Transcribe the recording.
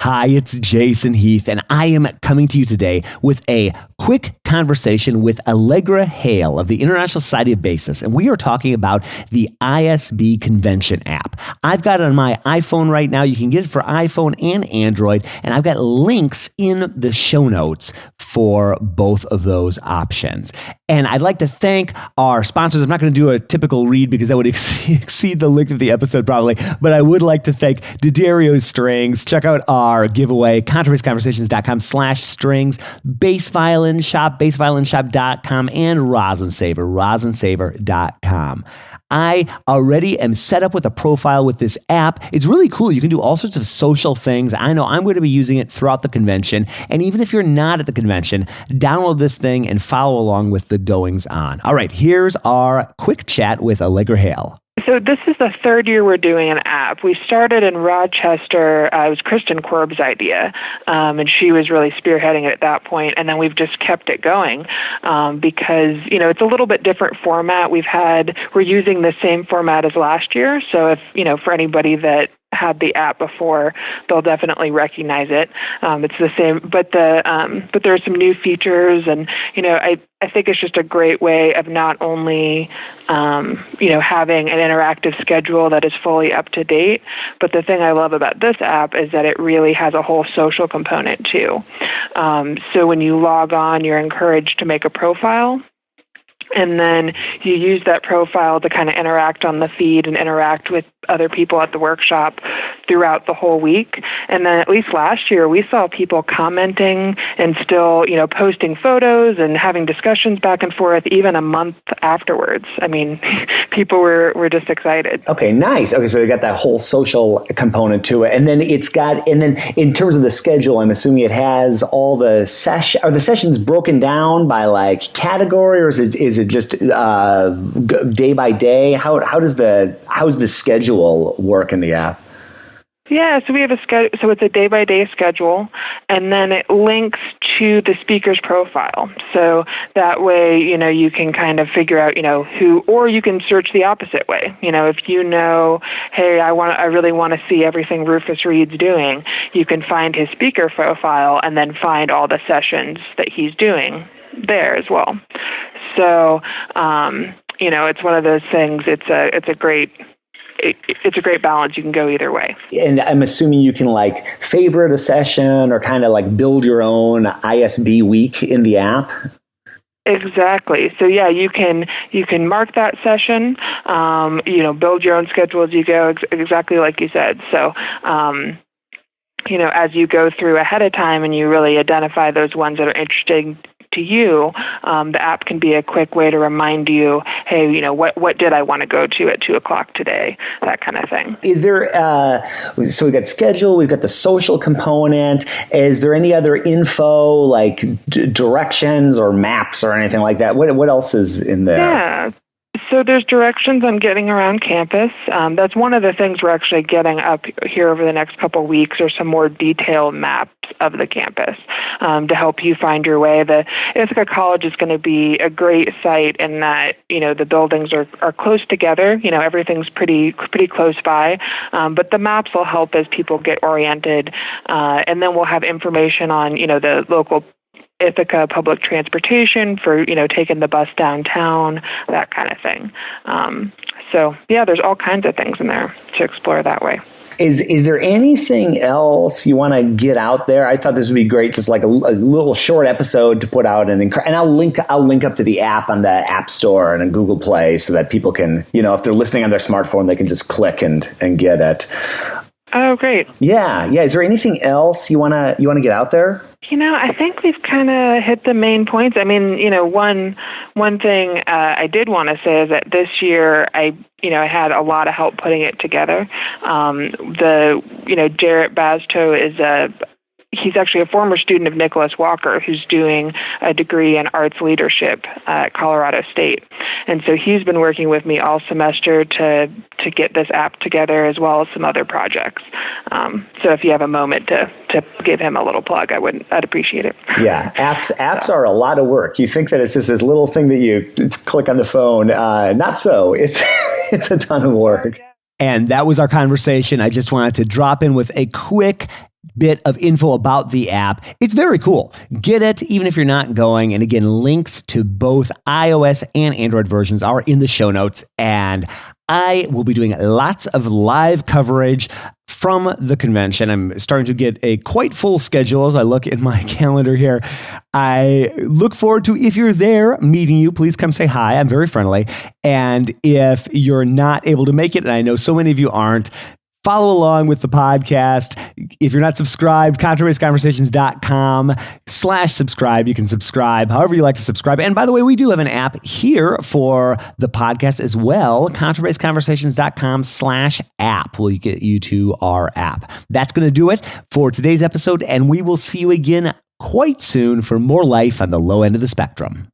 Hi, it's Jason Heath, and I am coming to you today with a quick conversation with Allegra Hale of the International Society of Bassists, and we are talking about the ISB Convention app. I've got it on my iPhone right now. You can get it for iPhone and Android, and I've got links in the show notes for both of those options. And I'd like to thank our sponsors. I'm not going to do a typical read because that would exceed the length of the episode probably, but I would like to thank D'Addario Strings. Check out our giveaway, controversyconversations.com/strings, Bass Violin Shop, bassviolinshop.com, and Rosin Saver, rosinsaver.com. I already am set up with a profile with this app. It's really cool. You can do all sorts of social things. I know I'm going to be using it throughout the convention. And even if you're not at the convention, download this thing and follow along with the goings on. All right, here's our quick chat with Allegra Hale. So this is the third year we're doing an app. We started in Rochester. It was Kristen Korb's idea, and she was really spearheading it at that point. And then we've just kept it going because, it's a little bit different format. We're using the same format as last year. So if, for anybody that had the app before, they'll definitely recognize it. It's the same, but there are some new features, and I think it's just a great way of not only having an interactive schedule that is fully up to date, but the thing I love about this app is that it really has a whole social component too. So when you log on, you're encouraged to make a profile. And then you use that profile to kind of interact on the feed and interact with other people at the workshop throughout the whole week. And then at least last year, we saw people commenting and still, posting photos and having discussions back and forth even a month afterwards. I mean, people were just excited. Okay, nice. Okay, so you got that whole social component to it. And then in terms of the schedule, I'm assuming it has all the are the sessions broken down by like category, or is it just day by day? How's the schedule work in the app? Yeah, so we have a schedule. So it's a day-by-day schedule, and then it links to the speaker's profile. So that way, you can kind of figure out, who, or you can search the opposite way. If hey, I really want to see everything Rufus Reed's doing, you can find his speaker profile and then find all the sessions that he's doing there as well. So, it's one of those things. It's a great balance. You can go either way. And I'm assuming you can favorite a session or kind of build your own ISB week in the app. Exactly. So yeah, you can mark that session, build your own schedule as you go, exactly like you said. So, as you go through ahead of time and you really identify those ones that are interesting to you, the app can be a quick way to remind you, hey, what did I want to go to at 2:00 today? That kind of thing. Is there, so we've got schedule, we've got the social component. Is there any other info like directions or maps or anything like that? What else is in there? Yeah. So there's directions on getting around campus. That's one of the things we're actually getting up here over the next couple of weeks, or some more detailed maps of the campus to help you find your way. The Ithaca College is going to be a great site in that, the buildings are close together. Everything's pretty close by, but the maps will help as people get oriented. And then we'll have information on, the local Ithaca public transportation for, taking the bus downtown, that kind of thing. So yeah, there's all kinds of things in there to explore that way. Is there anything else you want to get out there? I thought this would be great, just like a little short episode to put out, and I'll link up to the app on the App Store and on Google Play so that people can, if they're listening on their smartphone, they can just click and get it. Oh, great. Yeah. Is there anything else you want to get out there? I think we've kind of hit the main points. I mean, one thing I did want to say is that this year I had a lot of help putting it together. Jarrett Bastow is he's actually a former student of Nicholas Walker, who's doing a degree in arts leadership at Colorado State. And so he's been working with me all semester to get this app together, as well as some other projects. So if you have a moment to give him a little plug, I'd appreciate it. Yeah, apps are a lot of work. You think that it's just this little thing that you click on the phone. Not so. It's a ton of work. And that was our conversation. I just wanted to drop in with a quick bit of info about the app. It's very cool. Get it even if you're not going. And again, links to both iOS and Android versions are in the show notes. And I will be doing lots of live coverage from the convention. I'm starting to get a quite full schedule as I look in my calendar here. I look forward to, if you're there, meeting you. Please come say hi. I'm very friendly. And if you're not able to make it, and I know so many of you aren't, follow along with the podcast. If you're not subscribed, contrabassconversations.com/subscribe. You can subscribe however you like to subscribe. And by the way, we do have an app here for the podcast as well. contrabassconversations.com/app will get you to our app. That's going to do it for today's episode. And we will see you again quite soon for more life on the low end of the spectrum.